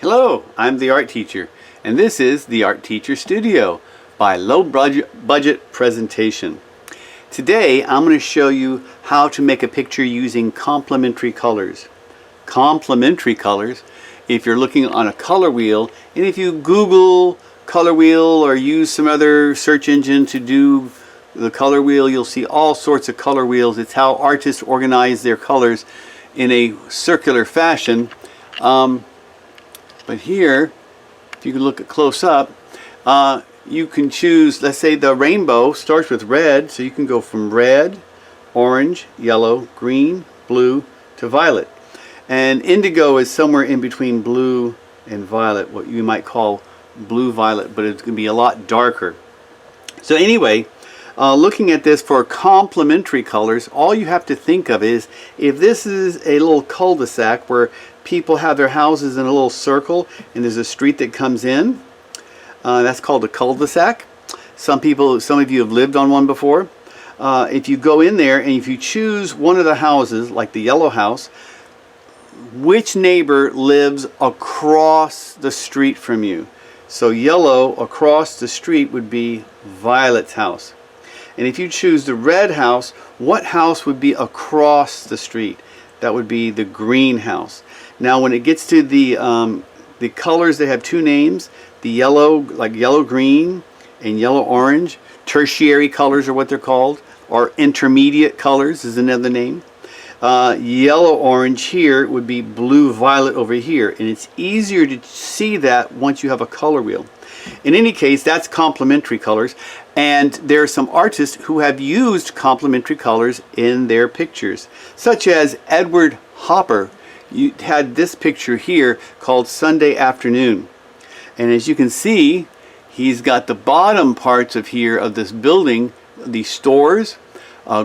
Hello, I'm the art teacher, and this is the Art Teacher Studio by Low Budget Presentation. Today I'm going to show you how to make a picture using complementary colors. Complementary colors, if you're looking on a color wheel, and if you Google color wheel or use some other search engine to do the color wheel, you'll see all sorts of color wheels. It's how artists organize their colors in a circular fashion. But here, if you can look at close up, you can choose, let's say the rainbow starts with red, so you can go from red, orange, yellow, green, blue to violet. And indigo is somewhere in between blue and violet, what you might call blue-violet, but it's going to be a lot darker. So anyway, looking at this for complementary colors, all you have to think of is, if this is a little cul-de-sac where people have their houses in a little circle and there's a street that comes in, that's called a cul-de-sac. Some of you have lived on one before. If you go in there and if you choose one of the houses, like the yellow house, which neighbor lives across the street from you? So yellow across the street would be Violet's house. And if you choose the red house, what house would be across the street? That would be the green house. Now when it gets to the colors, they have two names. The yellow, like yellow green and yellow orange. Tertiary colors are what they're called, or intermediate colors is another name. Yellow orange here would be blue violet over here, and it's easier to see that once you have a color wheel. In any case, that's complementary colors, and there are some artists who have used complementary colors in their pictures, such as Edward Hopper. You had this picture here called Sunday Afternoon, and as you can see, he's got the bottom parts of here of this building, these stores,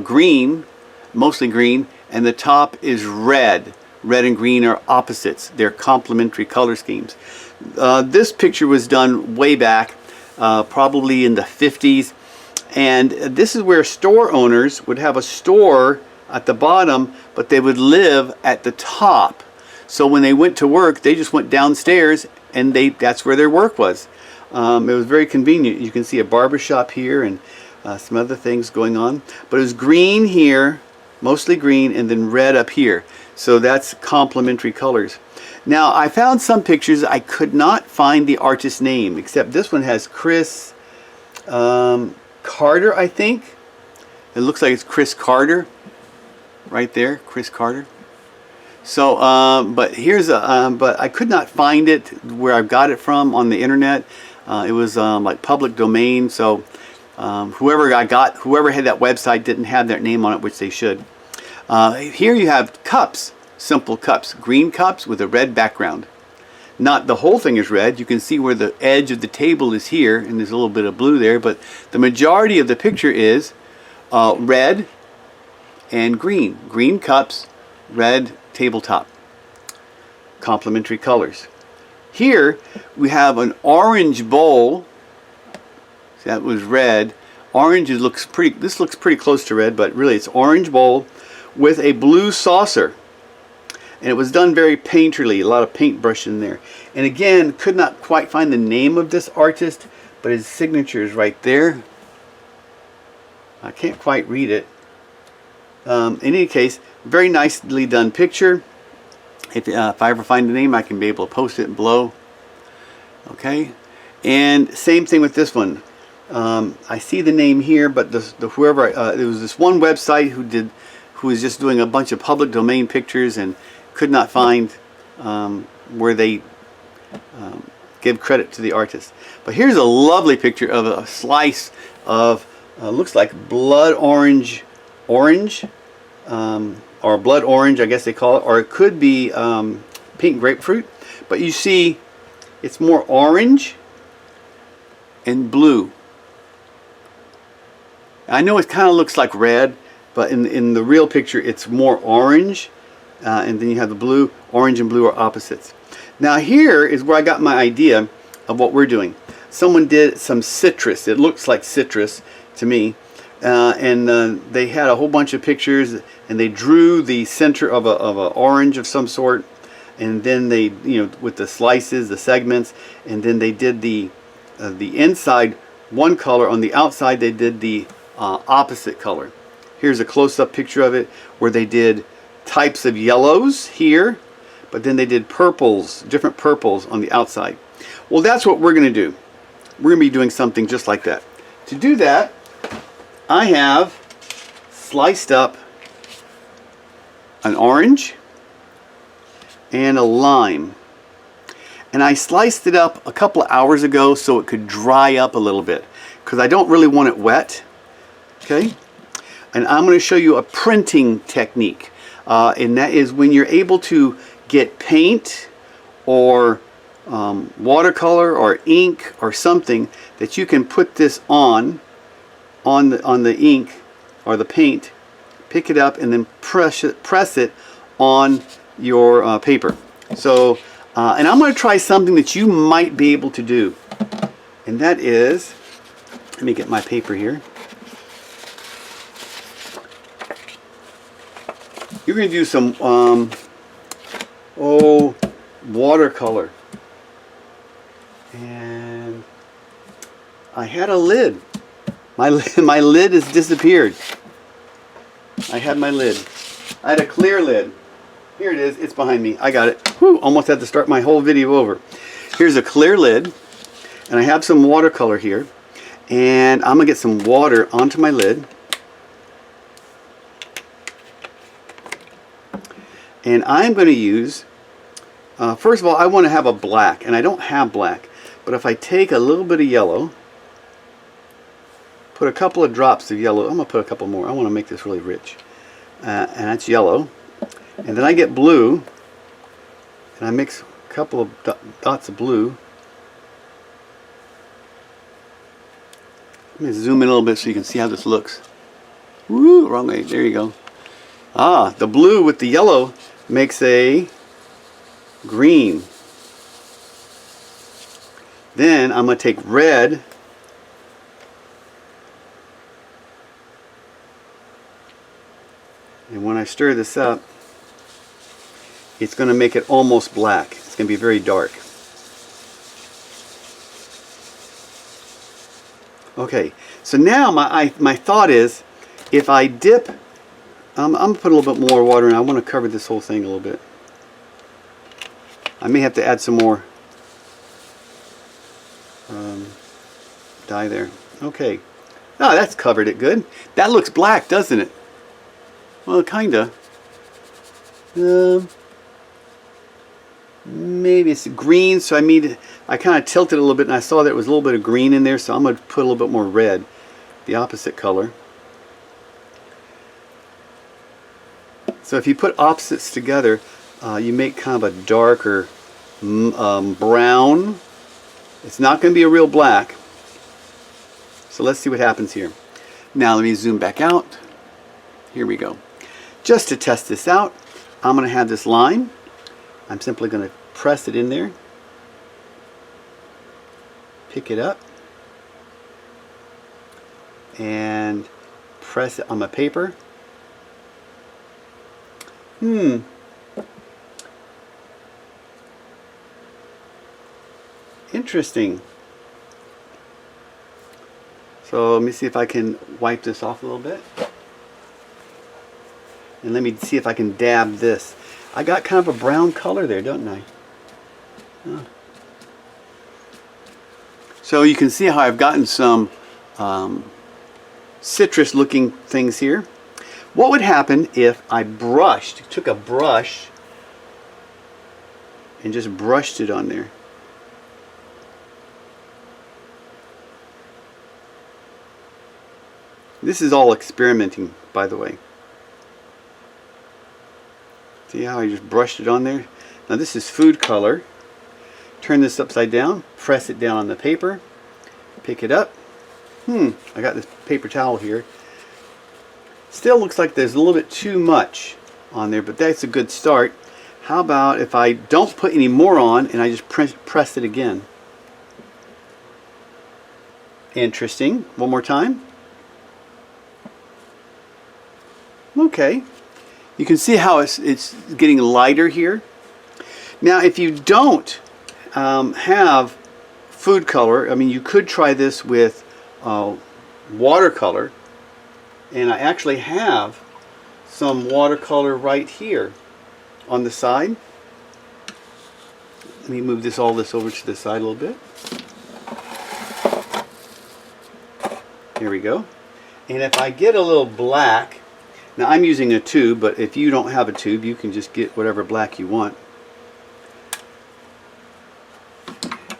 green, mostly green, and the top is red. Red and green are opposites. They're complementary color schemes. This picture was done way back, probably in the 50s, and this is where store owners would have a store at the bottom, but they would live at the top. So when they went to work, they just went downstairs, and that's where their work was. It was very convenient. You can see a barber shop here and some other things going on. But it was green here, mostly green, and then red up here. So that's complementary colors. Now I found some pictures. I could not find the artist's name, except this one has Chris Carter, I think. It looks like it's Chris Carter right there, Chris Carter. So but here's but I could not find it where I got it from on the internet. It was like public domain, so whoever had that website didn't have their name on it, which they should. Here you have cups, simple cups, green cups with a red background. Not the whole thing is red. You can see where the edge of the table is here, and there's a little bit of blue there, but the majority of the picture is red and green. Green cups, red tabletop. Complementary colors. Here we have an orange bowl. See, that was red. Orange looks pretty. This looks pretty close to red, but really it's orange bowl with a blue saucer, and it was done very painterly. A lot of paintbrush in there. And again, could not quite find the name of this artist, but his signature is right there. I can't quite read it. In any case, very nicely done picture. If I ever find the name, I can be able to post it below. Okay, and same thing with this one. I see the name here, but whoever there was this one website who was just doing a bunch of public domain pictures and could not find where they give credit to the artist. But here's a lovely picture of a slice of looks like blood orange, or blood orange, I guess they call it, or it could be pink grapefruit. But you see, it's more orange and blue. I know it kind of looks like red, but in the real picture it's more orange, and then you have the blue. Orange and blue are opposites. Now here is where I got my idea of what we're doing. Someone did some citrus. It looks like citrus to me, and they had a whole bunch of pictures, and they drew the center of a orange of some sort, and then they, with the slices, the segments, and then they did the inside one color, on the outside they did the opposite color. Here's a close-up picture of it where they did types of yellows here, but then they did purples, different purples on the outside. Well, that's what we're going to do. We're going to be doing something just like that. To do that, I have sliced up an orange and a lime. And I sliced it up a couple of hours ago so it could dry up a little bit, because I don't really want it wet. Okay? And I'm going to show you a printing technique. And that is when you're able to get paint or watercolor or ink or something that you can put this on the ink or the paint, pick it up and then press it on your paper. So and I'm going to try something that you might be able to do, and that is, let me get my paper here. You're going to do some watercolor, and I had a lid. My lid has disappeared. I had my lid. I had a clear lid. Here it is. It's behind me. I got it. Whew, almost had to start my whole video over. Here's a clear lid, and I have some watercolor here, and I'm gonna get some water onto my lid, and I'm going to use, first of all, I want to have a black, and I don't have black, but if I take a little bit of yellow, put a couple of drops of yellow, I'm going to put a couple more, I want to make this really rich, and that's yellow, and then I get blue, and I mix a couple of dots of blue. Let me zoom in a little bit so you can see how this looks. Woo, wrong way, there you go. Ah, the blue with the yellow makes a green. Then I'm going to take red and when I stir this up, it's going to make it almost black. It's going to be very dark. Okay, so now my thought is, if I dip, I'm going to put a little bit more water in. I want to cover this whole thing a little bit. I may have to add some more dye there. Okay. Oh, that's covered it good. That looks black, doesn't it? Well, kinda. Maybe it's green, so I kind of tilted a little bit and I saw that there was a little bit of green in there, so I'm going to put a little bit more red, the opposite color. So if you put opposites together, you make kind of a darker brown. It's not going to be a real black. So let's see what happens here. Now let me zoom back out. Here we go. Just to test this out, I'm going to have this line. I'm simply going to press it in there, pick it up, and press it on my paper. Interesting. So let me see if I can wipe this off a little bit. And let me see if I can dab this. I got kind of a brown color there, don't I? Oh. So you can see how I've gotten some citrus looking things here. What would happen if I took a brush and just brushed it on there? This is all experimenting, by the way. See how I just brushed it on there? Now this is food color. Turn this upside down, press it down on the paper, pick it up. I got this paper towel here. Still looks like there's a little bit too much on there, but that's a good start. How about if I don't put any more on and I just press it again? Interesting. One more time. Okay. You can see how it's getting lighter here. Now if you don't have food color, I mean, you could try this with watercolor, and I actually have some watercolor right here on the side. Let me move all this over to the side a little bit. Here we go. And if I get a little black, now I'm using a tube, but if you don't have a tube, you can just get whatever black you want.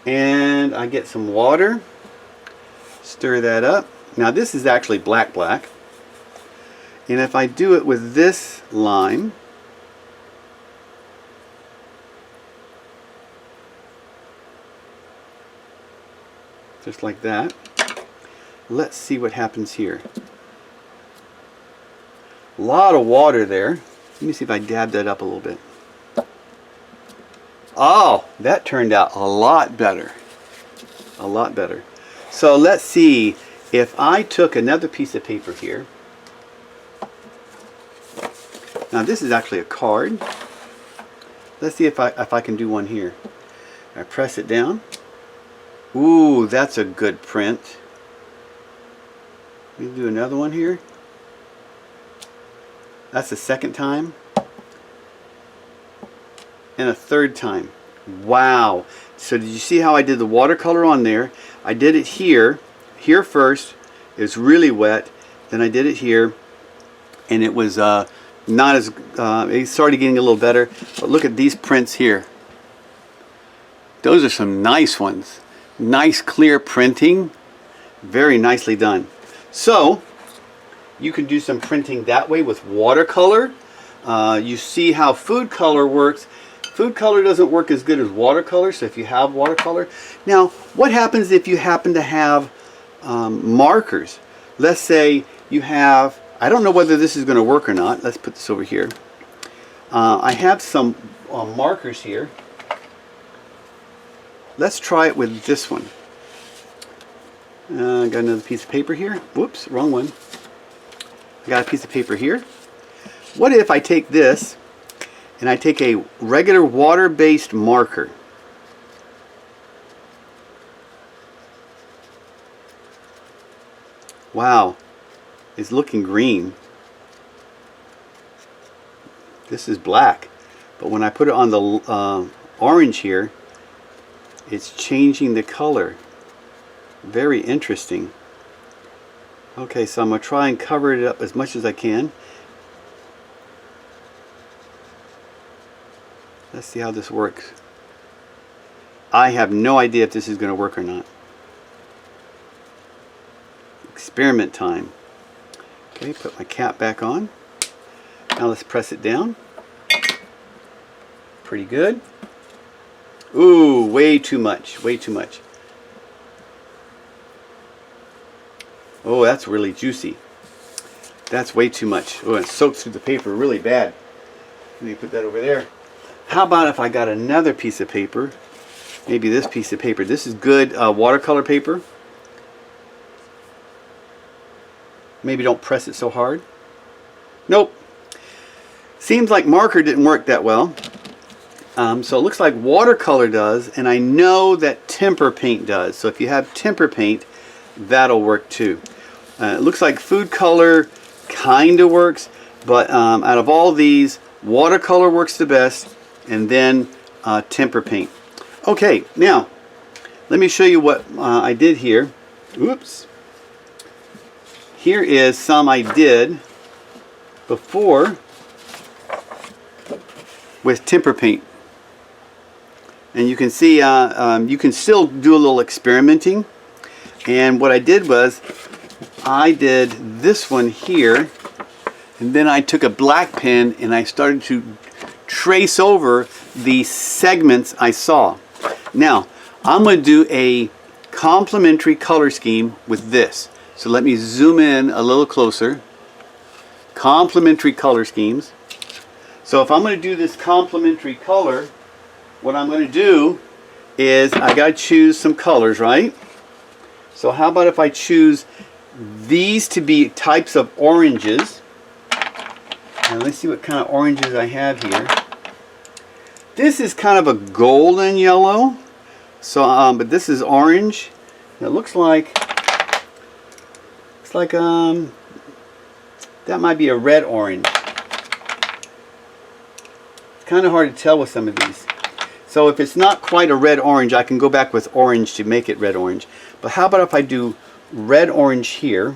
And I get some water, stir that up. Now this is actually black. And if I do it with this lime, just like that, let's see what happens here. A lot of water there. Let me see if I dab that up a little bit. Oh, that turned out a lot better. A lot better. So let's see if I took another piece of paper here. Now this is actually a card. Let's see if I can do one here. I press it down. Ooh, that's a good print. Let me do another one here. That's the second time. And a third time. Wow. So did you see how I did the watercolor on there? I did it here first. It was really wet. Then I did it here, and it was not as it started getting a little better. But look at these prints here. Those are some nice ones. Nice clear printing. Very nicely done. So you can do some printing that way with watercolor. You see how food color works. Food color doesn't work as good as watercolor, so if you have watercolor. Now, what happens if you happen to have markers? Let's say you have, I don't know whether this is going to work or not. Let's put this over here. I have some markers here. Let's try it with this one. Got another piece of paper here. Whoops, wrong one. I got a piece of paper here. What if I take this and I take a regular water-based marker? Wow, it's looking green. This is black, but when I put it on the orange here, it's changing the color. Very interesting. Okay, so I'm going to try and cover it up as much as I can. Let's see how this works. I have no idea if this is going to work or not. Experiment time. Okay, put my cap back on. Now let's press it down. Pretty good. Ooh, way too much. Way too much. Oh, that's really juicy. That's way too much. Oh, it soaks through the paper really bad. Let me put that over there. How about if I got another piece of paper? Maybe this piece of paper. This is good watercolor paper. Maybe don't press it so hard. Nope. Seems like marker didn't work that well. So it looks like watercolor does, and I know that temper paint does. So if you have temper paint, that'll work too. It looks like food color kind of works, but out of all these, watercolor works the best, and then temper paint. Okay, now let me show you what I did here. Oops. Here is some I did before with temper paint. And you can see you can still do a little experimenting. And what I did was I did this one here, and then I took a black pen and I started to trace over the segments I saw. Now I'm going to do a complementary color scheme with this. So let me zoom in a little closer. Complementary color schemes. So if I'm going to do this complementary color, what I'm going to do is I got to choose some colors, right? So how about if I choose these to be types of oranges. And let's see what kind of oranges I have here. This is kind of a golden yellow. So, but this is orange. It looks like that might be a red orange. It's kind of hard to tell with some of these. So if it's not quite a red orange, I can go back with orange to make it red orange. But how about if I do red orange here?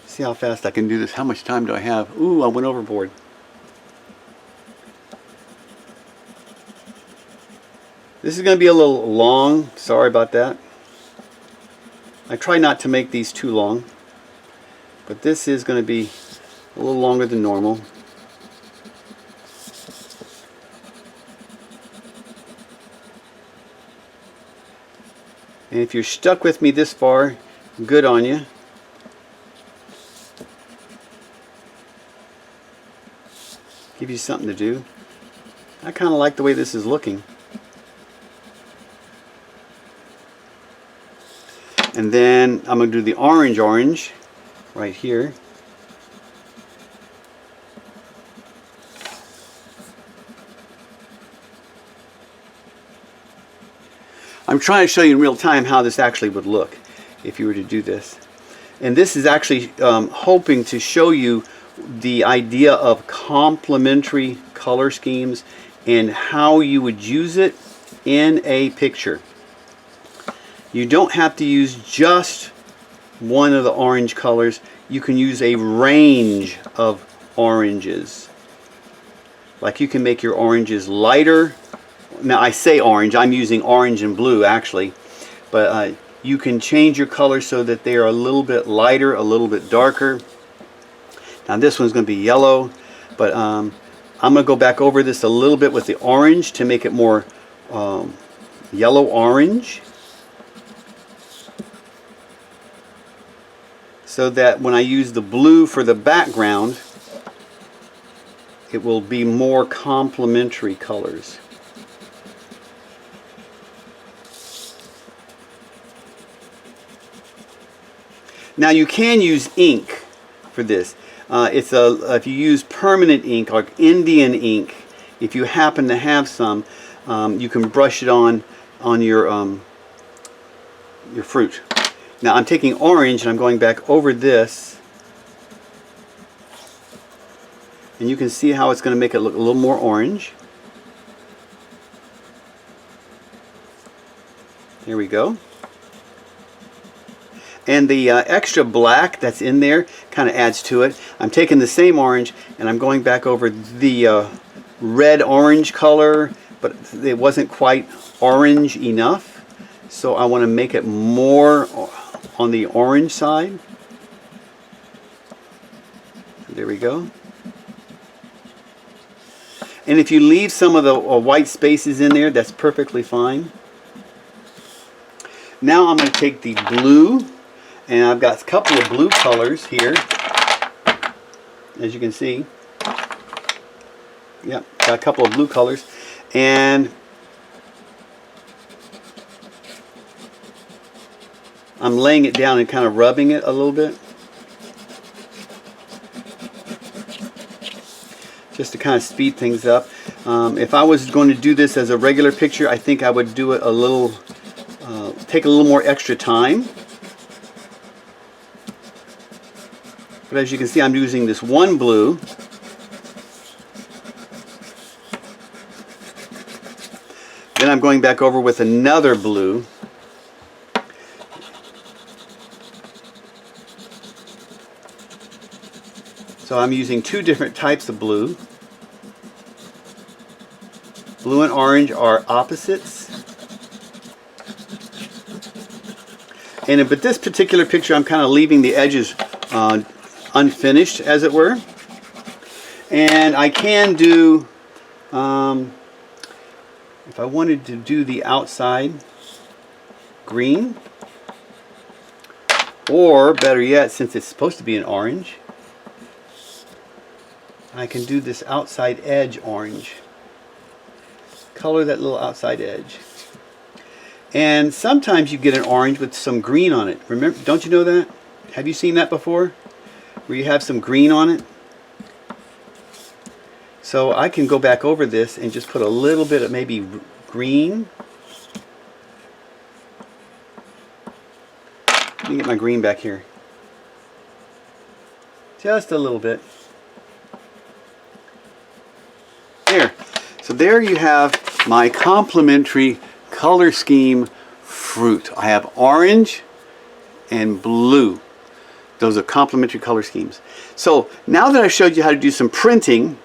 See how fast I can do this. How much time do I have? Ooh, I went overboard. This is going to be a little long. Sorry about that. I try not to make these too long. But this is going to be a little longer than normal. And if you're stuck with me this far, good on you. Give you something to do. I kind of like the way this is looking. And then I'm going to do the orange right here. I'm trying to show you in real time how this actually would look if you were to do this. And this is actually hoping to show you the idea of complementary color schemes and how you would use it in a picture. You don't have to use just one of the orange colors. You can use a range of oranges. Like you can make your oranges lighter. Now I say orange, I'm using orange and blue actually, but you can change your colors so that they are a little bit lighter, a little bit darker. Now this one's going to be yellow, but I'm going to go back over this a little bit with the orange to make it more yellow orange, so that when I use the blue for the background, it will be more complementary colors. Now you can use ink for this. If you use permanent ink, like Indian ink, if you happen to have some, you can brush it on your fruit. Now I'm taking orange and I'm going back over this, and you can see how it's going to make it look a little more orange. There we go. And the extra black that's in there kind of adds to it. I'm taking the same orange and I'm going back over the red-orange color, but it wasn't quite orange enough. So I want to make it more on the orange side. There we go. And if you leave some of the white spaces in there, that's perfectly fine. Now I'm going to take the blue. And I've got a couple of blue colors here, as you can see. Yep, got a couple of blue colors. And I'm laying it down and kind of rubbing it a little bit, just to kind of speed things up. If I was going to do this as a regular picture, I think I would do it a little, take a little more extra time. But as you can see, I'm using this one blue. Then I'm going back over with another blue. So I'm using two different types of blue. Blue and orange are opposites. But this particular picture, I'm kind of leaving the edges unfinished, as it were. And I can do, if I wanted to do the outside green, or better yet, since it's supposed to be an orange, I can do this outside edge orange. Color that little outside edge. And sometimes you get an orange with some green on it. Remember, don't you know that? Have you seen that before? where you have some green on it. So I can go back over this and just put a little bit of maybe green. Let me get my green back here. Just a little bit. There. So there you have my complementary color scheme fruit. I have orange and blue. Those are complementary color schemes. So now that I showed you how to do some printing,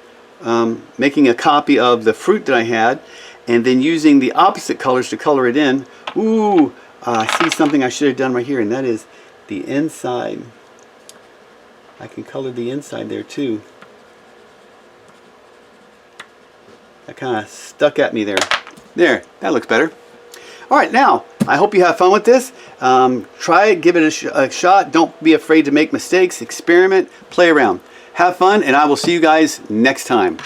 making a copy of the fruit that I had, and then using the opposite colors to color it in. Ooh, I see something I should have done right here, and that is the inside. I can color the inside there too. That kind of stuck at me there. There, that looks better. All right, now, I hope you have fun with this. Try it, give it a shot. Don't be afraid to make mistakes. Experiment, play around. Have fun, and I will see you guys next time.